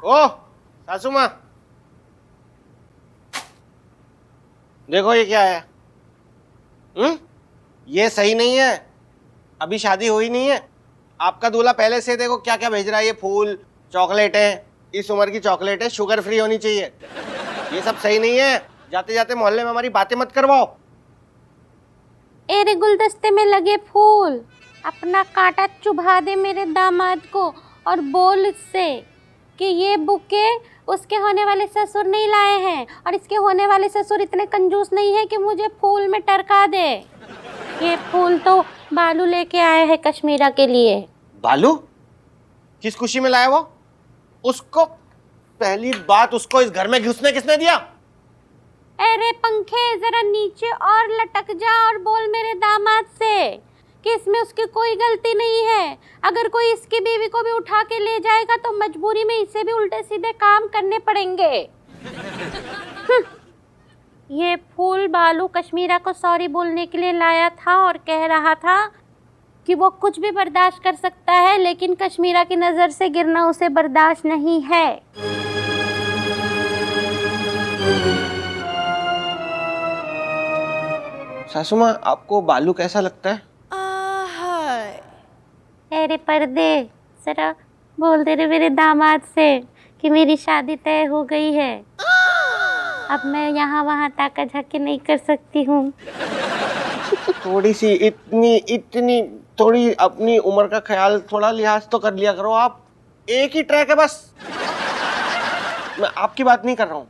ओ सासू माँ, देखो ये क्या है। ये सही नहीं है, अभी शादी हुई नहीं है। आपका दूल्हा पहले से देखो क्या क्या भेज रहा है, ये फूल, चॉकलेटें। इस उम्र की चॉकलेटें शुगर फ्री होनी चाहिए। ये सब सही नहीं है। जाते जाते मोहल्ले में हमारी बातें मत करवाओ। एरे गुलदस्ते में लगे फूल, अपना कांटा चुभा दे मेरे दामाद को और बोल इससे कि ये बुके उसके होने वाले ससुर नहीं लाए हैं और इसके होने वाले ससुर इतने कंजूस नहीं है कि मुझे फूल में टरका दे। ये फूल तो बालू लेके आए हैं कश्मीरा के लिए। बालू किस खुशी में लाया वो? उसको पहली बात, उसको इस घर में घुसने किसने दिया? अरे पंखे जरा नीचे और लटक जा और बोल मेरे दामाद से कि इसमें उसकी कोई गलती नहीं है। अगर कोई इसकी बीवी को भी उठा के ले जाएगा तो मजबूरी में इसे भी उल्टे सीधे काम करने पड़ेंगे। ये फूल बालू कश्मीरा को सॉरी बोलने के लिए लाया था और कह रहा था कि वो कुछ भी बर्दाश्त कर सकता है, लेकिन कश्मीरा की नजर से गिरना उसे बर्दाश्त नहीं है। सासू माँ, आपको बालू कैसा लगता है? अरे पर्दे, जरा बोल दे रे मेरे दामाद से कि मेरी शादी तय हो गई है। अब मैं यहाँ वहाँ ताका झाकी नहीं कर सकती हूँ। थोड़ी सी इतनी थोड़ी अपनी उम्र का ख्याल, थोड़ा लिहाज तो कर लिया करो आप। एक ही ट्रैक है बस। मैं आपकी बात नहीं कर रहा हूँ,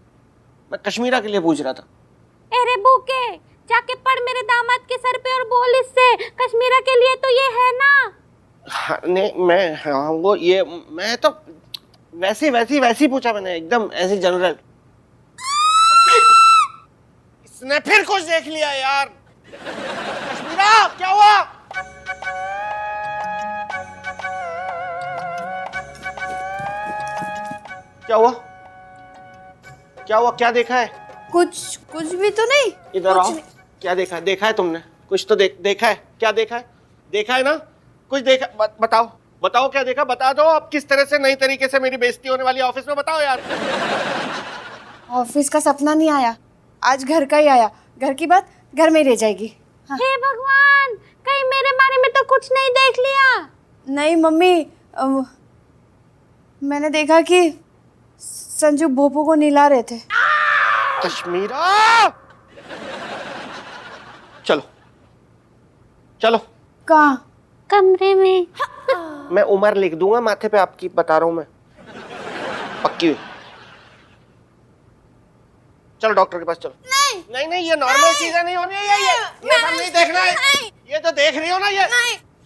मैं कश्मीरा के लिए पूछ रहा था। अरे बूके, जाके पढ़ मेरे दामाद के सर पे और बोल इससे कश्मीरा के लिए तो ये है ना। हाँ, नहीं मैं, हाँ वो ये, मैं तो वैसी पूछा मैंने, एकदम ऐसी जनरल। इसने फिर कुछ देख लिया यार। कश्मीरा क्या हुआ? क्या हुआ? क्या हुआ? क्या देखा है? कुछ भी तो नहीं। इधर आओ। क्या देखा है? देखा है तुमने कुछ तो देखा है? क्या देखा है? देखा है ना कुछ? देखा? बताओ क्या देखा? बता दो। अब किस तरह से नई तरीके से मेरी बेइज्जती होने वाली ऑफिस में, बताओ यार। ऑफिस का सपना नहीं आया, आज घर का ही आया। घर की बात घर में ही रह जाएगी। हाँ। हे भगवान, कहीं मेरे बारे में तो कुछ नहीं देख लिया? नहीं मम्मी, मैंने देखा कि संजू भोपू को निला रहे थे। कश्मीरा, चलो चलो। कहाँ? कमरे में। मैं उम्र लिख दूंगा माथे पे आपकी, बता रहा हूं मैं, पक्की हुई। चलो डॉक्टर के पास चलो। नहीं, ये नॉर्मल चीजें नहीं हो रही है। ये सब नहीं देखना है। ये तो देख रही हो ना ये।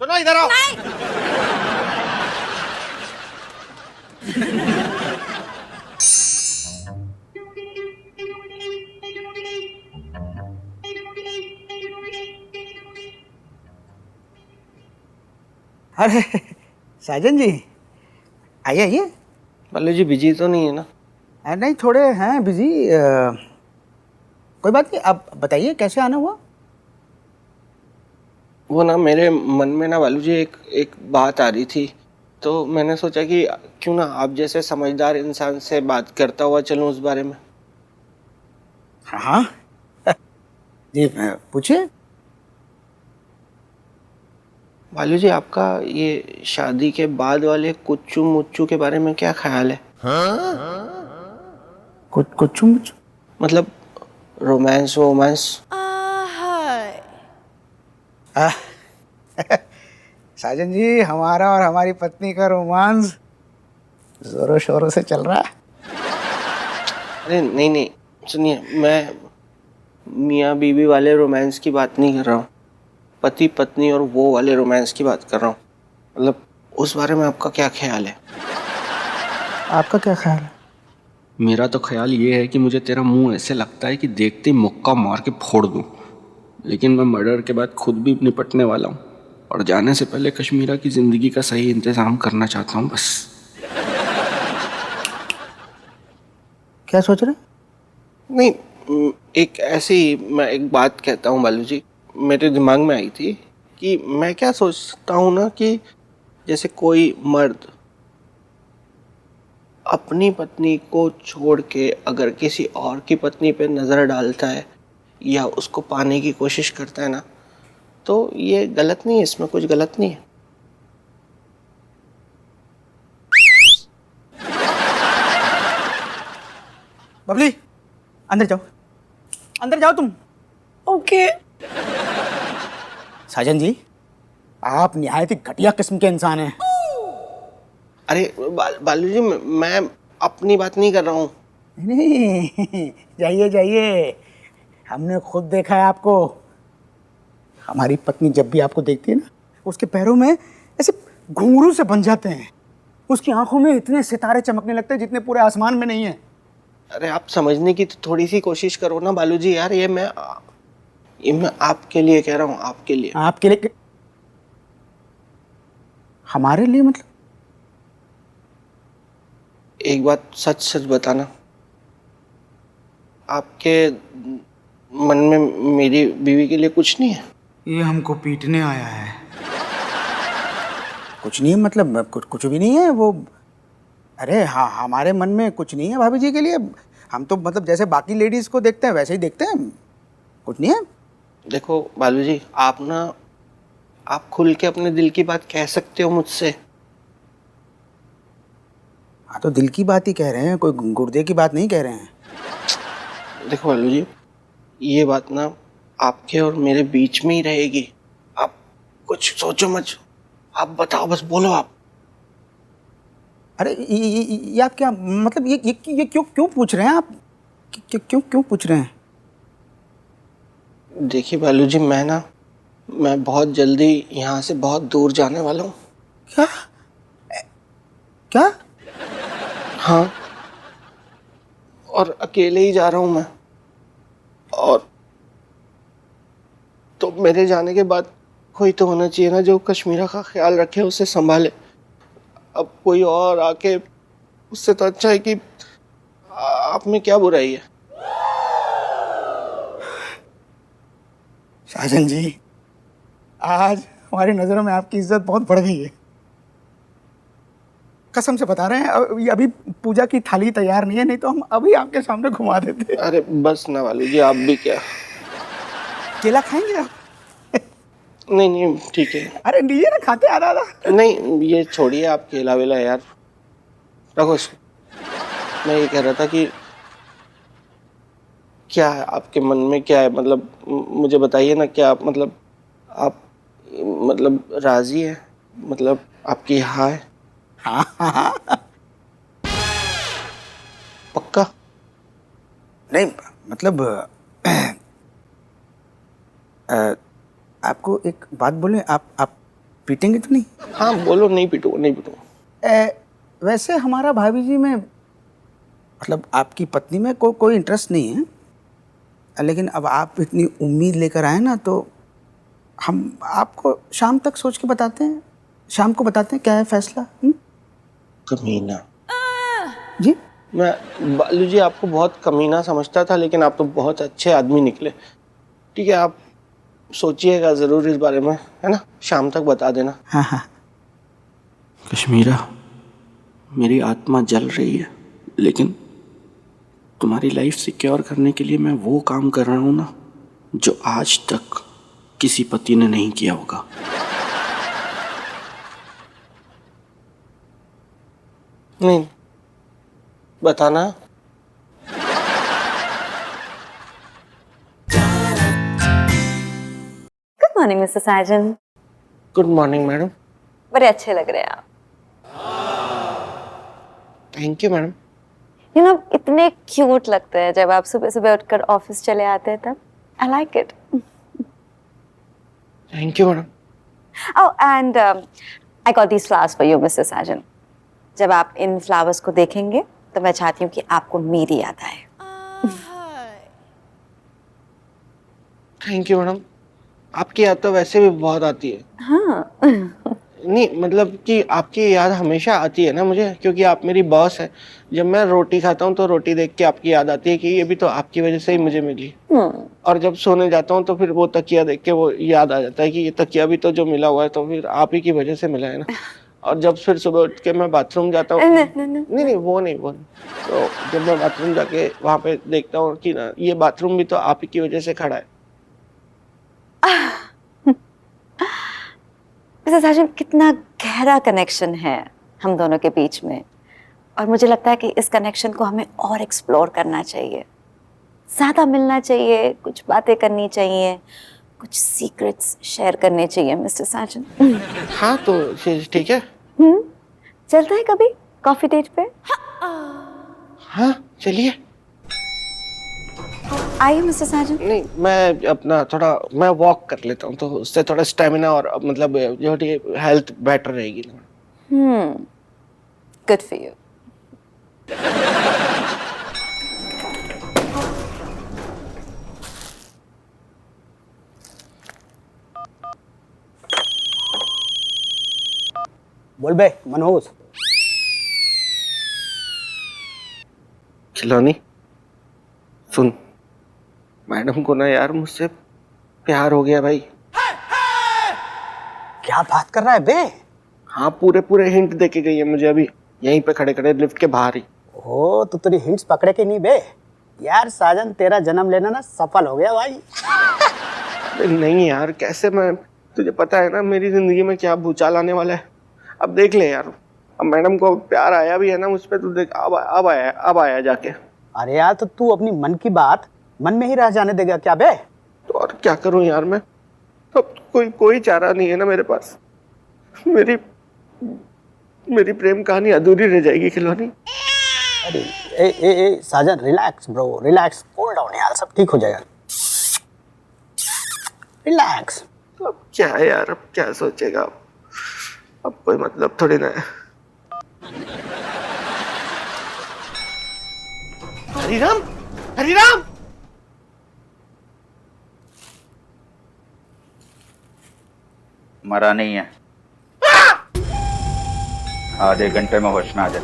सुनो इधर आओ। अरे साजन जी, आइए आइए। बल्लू जी बिजी तो नहीं है ना? नहीं, थोड़े हैं बिजी। कोई बात नहीं, आप बताइए कैसे आना हुआ? वो ना मेरे मन में ना बालू जी एक बात आ रही थी, तो मैंने सोचा कि क्यों ना आप जैसे समझदार इंसान से बात करता हुआ चलूं उस बारे में। हाँ जी, पूछिए। बालू जी, आपका ये शादी के बाद वाले कुच्चू मुच्चू के बारे में क्या ख्याल है? कुछ मतलब रोमांस वोमांस। साजन जी, हमारा और हमारी पत्नी का रोमांस जोरों शोरों से चल रहा है। अरे नहीं, सुनिए, मैं मियाँ बीवी वाले रोमांस की बात नहीं कर रहा हूँ, पति पत्नी और वो वाले रोमांस की बात कर रहा हूँ। मतलब उस बारे में आपका क्या ख्याल है? आपका क्या ख्याल है? मेरा तो ख्याल ये है कि मुझे तेरा मुंह ऐसे लगता है कि देखते ही मुक्का मार के फोड़ दूं, लेकिन मैं मर्डर के बाद खुद भी निपटने वाला हूँ और जाने से पहले कश्मीरा की ज़िंदगी का सही इंतज़ाम करना चाहता हूँ बस। क्या सोच रहे? नहीं, एक ऐसी मैं एक बात कहता हूँ बालू जी, मेरे दिमाग में आई थी कि मैं क्या सोचता हूँ ना कि जैसे कोई मर्द अपनी पत्नी को छोड़ के अगर किसी और की पत्नी पे नज़र डालता है या उसको पाने की कोशिश करता है ना, तो ये गलत नहीं है, इसमें कुछ गलत नहीं है। बबली, अंदर जाओ तुम। ओके। साजन जी, आप निहायत ही घटिया किस्म के इंसान हैं। अरे बालू जी, मैं अपनी बात नहीं कर रहा हूँ। नहीं, जाइए जाइए, हमने खुद देखा है आपको। हमारी पत्नी जब भी आपको देखती है ना, उसके पैरों में ऐसे घुंघरू से बन जाते हैं। उसकी आंखों में इतने सितारे चमकने लगते हैं जितने पूरे आसमान में नहीं है। अरे आप समझने की तो थोड़ी सी कोशिश करो ना बालू जी यार। ये मैं आपके लिए कह रहा हूँ, आपके लिए। आपके लिए? हमारे लिए मतलब? एक बात सच सच बताना, आपके मन में मेरी बीवी के लिए कुछ नहीं है? ये हमको पीटने आया है। कुछ नहीं है मतलब कुछ भी नहीं है वो। अरे हाँ, हमारे मन में कुछ नहीं है भाभी जी के लिए। हम तो मतलब जैसे बाकी लेडीज को देखते हैं वैसे ही देखते हैं, कुछ नहीं है। देखो बालू जी, आप खुल के अपने दिल की बात कह सकते हो मुझसे। हाँ, तो दिल की बात ही कह रहे हैं, कोई गुर्दे की बात नहीं कह रहे हैं। देखो बालू जी, ये बात ना आपके और मेरे बीच में ही रहेगी। आप कुछ सोचो मत, आप बताओ, बस बोलो आप। अरे ये आप क्या मतलब ये क्यों पूछ रहे हैं आप? क्यों पूछ रहे हैं? देखिए बालू जी, मैं बहुत जल्दी यहाँ से बहुत दूर जाने वाला हूँ। क्या क्या? हाँ, और अकेले ही जा रहा हूँ मैं। और तो मेरे जाने के बाद कोई तो होना चाहिए ना जो कश्मीरा का ख्याल रखे, उसे संभाले। अब कोई और आके, उससे तो अच्छा है कि आप में क्या बुराई है। साजन जी, आज हमारी नजरों में आपकी इज्जत बहुत बढ़ गई है। कसम से बता रहे हैं, अभी पूजा की थाली तैयार नहीं है, नहीं तो हम अभी आपके सामने घुमा देते। अरे बस ना वालू जी, आप भी क्या। केला खाएंगे आप? नहीं ठीक है। अरे लीजिए ना, खाते आधा आधा। नहीं, ये छोड़िए आप केला वेला यार, रखो इसको। मैं ये कह रहा था कि क्या है आपके मन में, क्या है मतलब, मुझे बताइए ना। क्या आप मतलब राजी है, मतलब आपकी हाँ है? हाँ। पक्का? नहीं मतलब आपको एक बात बोले, आप पीटेंगे तो नहीं? हाँ बोलो, नहीं पीटूंगा। वैसे हमारा भाभी जी में मतलब आपकी पत्नी में कोई इंटरेस्ट नहीं है, लेकिन अब आप इतनी उम्मीद लेकर आए ना, तो हम आपको शाम तक सोच के बताते हैं, शाम को बताते हैं क्या है फैसला। कमीना जी? मैं बालू जी आपको बहुत कमीना समझता था, लेकिन आप तो बहुत अच्छे आदमी निकले। ठीक है, आप सोचिएगा जरूर इस बारे में, है ना? शाम तक बता देना। हाँ। कश्मीरा, मेरी आत्मा जल रही है, लेकिन तुम्हारी लाइफ सिक्योर करने के लिए मैं वो काम कर रहा हूँ ना, जो आज तक किसी पति ने नहीं किया होगा। नहीं बताना। Good morning mister Sajan. Good morning madam. बड़े अच्छे लग रहे हैं आप। Thank you madam. You know, इतने क्यूट लगते हैं जब आप सुबह सुबह उठकर ऑफिस चले आते हैं, तब I like it. Thank you madam. Oh, and I got these flowers for you mister Sajan. जब आप इन फ्लावर्स को देखेंगे तो मैं चाहती हूँ कि आपको मेरी याद आए। Thank you madam. आपकी याद तो वैसे भी बहुत आती है। हाँ। नहीं मतलब कि आपकी याद हमेशा आती है ना मुझे, क्योंकि आप मेरी बॉस है। जब मैं रोटी खाता हूँ तो रोटी देख के आपकी याद आती है कि ये भी तो आपकी वजह से ही मुझे मिली। और जब सोने जाता हूँ तो फिर वो तकिया देख के वो याद आ जाता है कि ये तकिया भी तो जो मिला हुआ है तो फिर आप ही की वजह से मिला है ना। और जब फिर सुबह उठ के मैं बाथरूम जाता हूँ, नहीं, वो नहीं। तो जब मैं बाथरूम जाके वहां पे देखता हूँ कि ना ये बाथरूम भी तो आप ही की वजह से खड़ा है। मिसेस साजन, कितना गहरा कनेक्शन है हम दोनों के बीच में, और मुझे लगता है कि इस कनेक्शन को हमें और एक्सप्लोर करना चाहिए, ज़्यादा मिलना चाहिए, कुछ बातें करनी चाहिए, कुछ सीक्रेट्स शेयर करने चाहिए मिस्टर साजन। हाँ तो फिर ठीक है। चलते हैं कभी कॉफी डेट पे? हाँ चलिए। आइए मिस्टर साजन। नहीं, मैं अपना थोड़ा मैं वॉक कर लेता हूँ, तो उससे थोड़ा स्टेमिना और मतलब जो हेल्थ बेटर रहेगी ना। Good for you. बोल बे मनोज। खिलौनी सुन, मैडम को ना यार मुझसे प्यार हो गया भाई। क्या बात कर रहा है बे? हाँ, पूरे हिंट दे के गई है मुझे अभी, यहीं पे खड़े खड़े लिफ्ट के बाहर ही। ओ तो तेरी हिंट्स पकड़े के नहीं बे? यार साजन, तेरा जन्म लेना ना सफल हो गया भाई। अरे नहीं यार, कैसे मैं, तुझे पता है ना मेरी जिंदगी में क्या भूचाल आने वाला है। अब देख ले यार, अब मैडम को प्यार आया भी है ना मुझ पे, तो देख अब आया जाके। अरे यार, तो तू अपनी मन की बात मन में ही रह जाने देगा क्या बे? तो और क्या करूं यार मैं, अब कोई चारा नहीं है ना मेरे पास। मेरी प्रेम कहानी अधूरी रह जाएगी खिलौनी। अरे ए Sajan, relax bro, relax, cool down यार, सब ठीक हो जाएगा। रिलैक्स। अब क्या है यार, अब क्या सोचेगा, अब कोई मतलब थोड़ी ना है। हरिराम, हरिराम। मरा नहीं है, आधे घंटे में होश में आ जाए।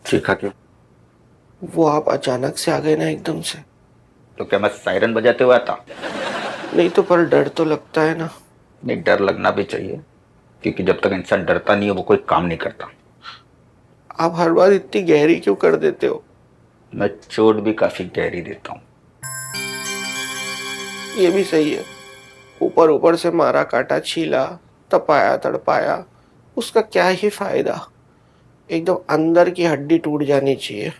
चीखा क्यों? वो आप अचानक से आ गए ना एकदम से। तो क्या मैं सायरन बजाते हुए आता? नहीं तो पर डर तो लगता है ना। नहीं, डर लगना भी चाहिए, क्योंकि जब तक इंसान डरता नहीं है वो कोई काम नहीं करता। आप हर बार इतनी गहरी क्यों कर देते हो? मैं चोट भी काफी गहरी देता हूँ। ये भी सही है, ऊपर से मारा काटा छीला, तपाया तड़पाया, उसका क्या ही फायदा। एकदम अंदर की हड्डी टूट जानी चाहिए,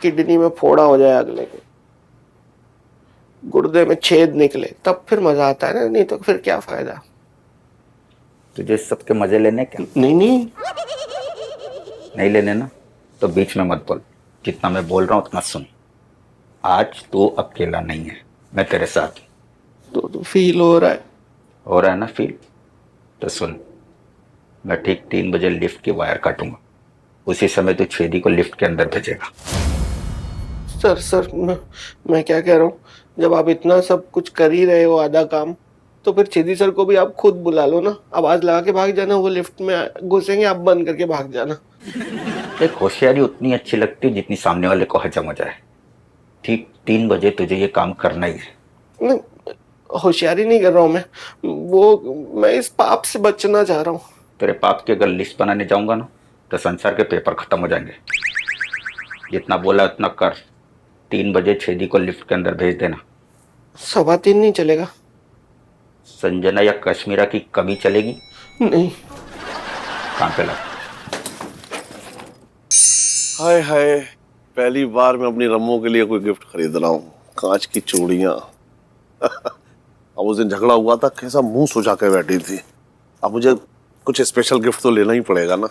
किडनी में फोड़ा हो जाए अगले के, गुर्दे में छेद निकले, तब फिर मजा आता है ना, नहीं तो फिर क्या फायदा। तुझे सबके मजे लेने क्या? नहीं लेने ना, तो बीच में मत बोल। जितना मैं बोल रहा हूँ उतना सुन। आज तू अकेला नहीं है, मैं तेरे साथ हूँ। तो फील हो रहा है ना फील? तो सुन, मैं ठीक 3 बजे लिफ्ट की वायर काटूंगा, उसी समय तू छेदी को लिफ्ट के अंदर भेजेगा। सर मैं क्या कह रहा हूँ, जब आप इतना सब कुछ कर ही रहे हो आधा काम, तो फिर छेदी सर को भी आप खुद बुला लो ना, आवाज लगा के भाग जाना, वो लिफ्ट में घुसेंगे, आप बंद करके भाग जाना। एक होशियारी उतनी अच्छी लगती है जितनी सामने वाले को हजम हो जाए। ठीक 3 बजे तुझे ये काम करना ही है। नहीं, होशियारी नहीं कर रहा हूँ मैं इस पाप से बचना चाह रहा हूँ। तेरे पाप की अगर लिस्ट बनाने जाऊंगा ना, तो संसार के पेपर खत्म हो जाएंगे। जितना बोला उतना कर। 3 बजे छेदी को लिफ्ट के अंदर भेज देना। 3:15 नहीं चलेगा? संजना या कश्मीरा की कमी चलेगी? नहीं। काम पे लग। हाय हाय, पहली बार मैं अपनी रम्मो के लिए कोई गिफ्ट खरीद रहा हूँ। कांच की चूड़ियां। अब उस दिन झगड़ा हुआ था, कैसा मुंह सुझा के बैठी थी। अब मुझे कुछ स्पेशल गिफ्ट तो लेना ही पड़ेगा ना।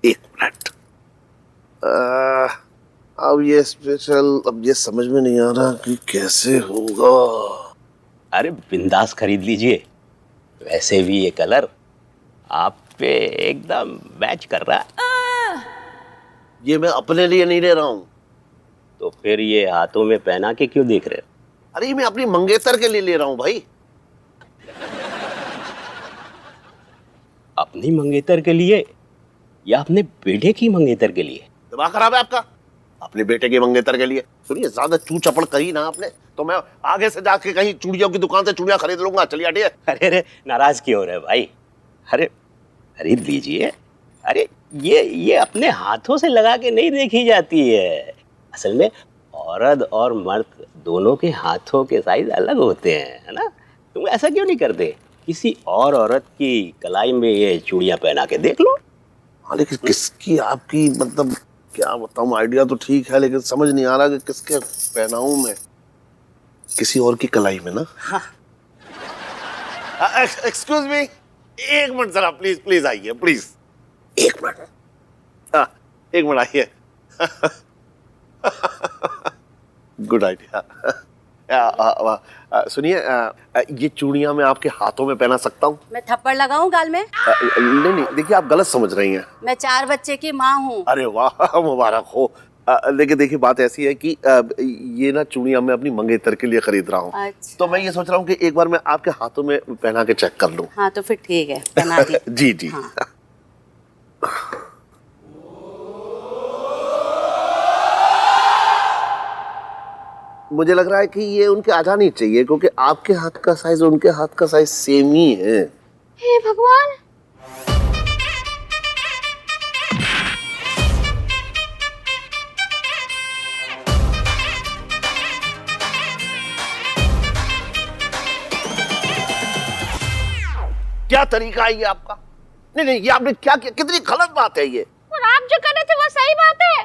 एक मिनट, अब ये स्पेशल, अब ये समझ में नहीं आ रहा कि कैसे होगा। अरे बिंदास खरीद लीजिए, वैसे भी ये कलर आप पे एकदम मैच कर रहा है। ये मैं अपने लिए नहीं ले रहा हूँ। तो फिर ये हाथों में पहना के क्यों देख रहे हो? अरे ये मैं अपनी मंगेतर के लिए ले रहा हूँ भाई। अपनी मंगेतर के लिए या अपने बेटे की मंगेतर के लिए? दिमाग खराब है आपका? अपने बेटे के मंगेतर के लिए। सुनिए, ज्यादा चू चपड़ कही ना आपने तो मैं आगे से जाके कहीं चूड़ियों की दुकान से चूड़ियां खरीद लूंगा। चलिए हटिए। अरे अरे, नाराज क्यों हो रहे भाई? अरे खरीद लीजिए। अरे ये अपने हाथों से लगा के नहीं देखी जाती है। असल में औरत और मर्द दोनों के हाथों के साइज अलग होते हैं, है ना? तुम ऐसा क्यों नहीं करते? किसी और औरत की कलाई में ये चूड़ियां पहना के देख लो। हाँ, लेकिन किसकी आपकी, मतलब क्या बताऊं, आइडिया तो ठीक है लेकिन समझ नहीं आ रहा कि किसके पहनाऊं मैं। किसी और की कलाई में ना। एक्सक्यूज मी, एक मिनट जरा, प्लीज प्लीज आइए, प्लीज एक मिनट। हाँ, एक मिनट आइए। Good idea. सुनिए, ये चूड़ियां मैं आपके हाथों में पहना सकता हूँ? मैं थप्पड़ लगाऊं गाल में? नहीं नहीं, देखिए आप गलत समझ रही हैं। मैं 4 बच्चे की माँ हूँ। अरे वाह, मुबारक हो। लेकिन देखिए बात ऐसी है कि ये ना चूड़ियां मैं अपनी मंगेतर के लिए खरीद रहा हूँ। अच्छा। तो मैं ये सोच रहा हूँ कि एक बार मैं आपके हाथों में पहना के चेक कर लूँ। हाँ तो फिर ठीक है, पहना दी। जी जी। हाँ। मुझे लग रहा है कि ये उनके आ जानी चाहिए क्योंकि आपके हाथ का साइज उनके हाथ का साइज सेम ही है। हे भगवान, क्या तरीका है ये आपका? नहीं नहीं, ये आपने क्या किया? कितनी गलत बात है ये। और आप जो कर रहे थे वो सही बात है।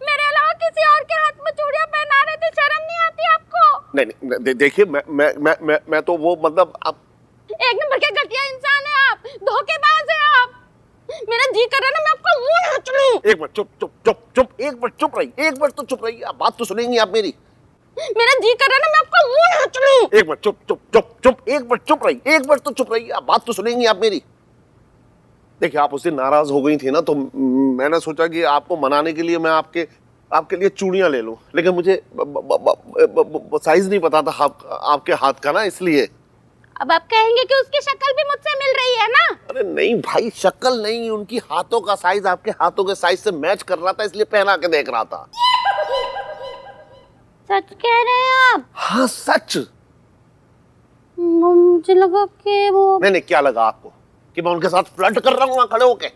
मेरे अलावा किसी और के हाथ में चूड़ियां पहना रहे थे, शर्म नहीं आती आपको? नहीं नहीं, देखिए मैं तो वो, मतलब आप एक नंबर के घटिया इंसान है आप, धोखेबाज है आप। मेरा जी कर रहा है ना मैं आपको मुंह नोच लूं। एक मिनट, चुप चुप चुप चुप, एक मिनट चुप रही, एक मिनट तो चुप रही। आप बात तो सुनेंगी आप मेरी? मेरा जी कर रहा है ना मैं आपको मुंह नोच लूं। एक मिनट, चुप चुप चुप चुप, एक मिनट चुप रही, एक मिनट तो चुप रही। आप बात तो सुनेंगी आप मेरी? देखिए आप उससे नाराज हो गई थी ना, तो मैंने सोचा कि आपको मनाने के लिए मैं आपके लिए चूड़ियां ले लूं, लेकिन मुझे साइज नहीं पता था आपके हाथ का ना, इसलिए। अब आप कहेंगे कि उसकी शक्ल भी मुझसे मिल रही है ना? अरे नहीं भाई, शक्ल नहीं, उनकी हाथों का साइज आपके हाथों के साइज से मैच कर रहा था, इसलिए पहना के देख रहा था। सच कह रहे हैं आप? हाँ सच। मुझे लगा कि वो नहीं, क्या लगा आपको कि मैं उनके साथ फ्लर्ट कर रहा हूँ वहां खड़े होके?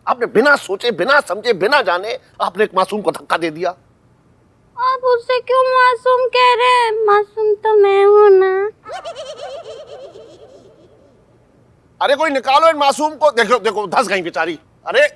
आपने बिना सोचे, बिना समझे, बिना जाने आपने एक मासूम को धक्का दे दिया। आप उससे क्यों मासूम कह रहे हैं? मासूम तो मैं हूँ ना। अरे कोई निकालो इन मासूम को। देखो देखो, धंस गई बेचारी। अरे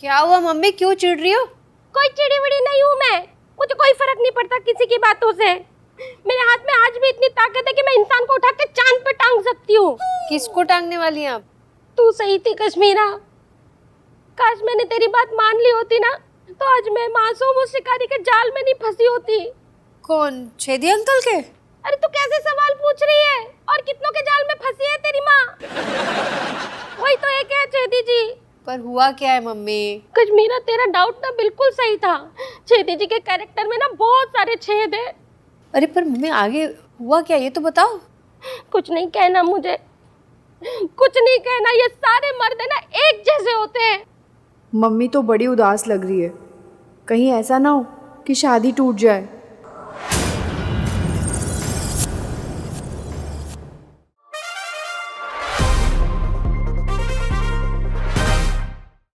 क्या हुआ मम्मी, क्यों चिढ़ रही हो? कोई चिड़ी विड़ी नहीं हूँ मैं, मुझे कोई फर्क नहीं पड़ता किसी की बातों से। मेरे हाथ में आज भी इतनी ताकत है कि मैं इंसान को उठा के चांद पे टांग सकती हूँ। किसको टांगने वाली हैं आप? तू सही थी कश्मीरा, काश मैंने तेरी बात मान ली होती ना, तो आज मैं मासूम उस शिकारी के जाल में नहीं फंसी होती। कौन, छेदी अंकल के? अरे तू कैसे सवाल पूछ रही है? और कितनों के जाल में फंसी है तेरी माँ? वही तो एक है, छेदी जी। पर हुआ क्या है मम्मी? कश्मीरा, तेरा डाउट ना बिल्कुल सही था। छेदी जी के कैरेक्टर में ना बहुत सारे छेद है। अरे पर मम्मी आगे हुआ क्या, ये तो बताओ। कुछ नहीं कहना मुझे, कुछ नहीं कहना। ये सारे मर्द है ना एक जैसे होते हैं। मम्मी तो बड़ी उदास लग रही है, कहीं ऐसा ना हो कि शादी टूट जाए।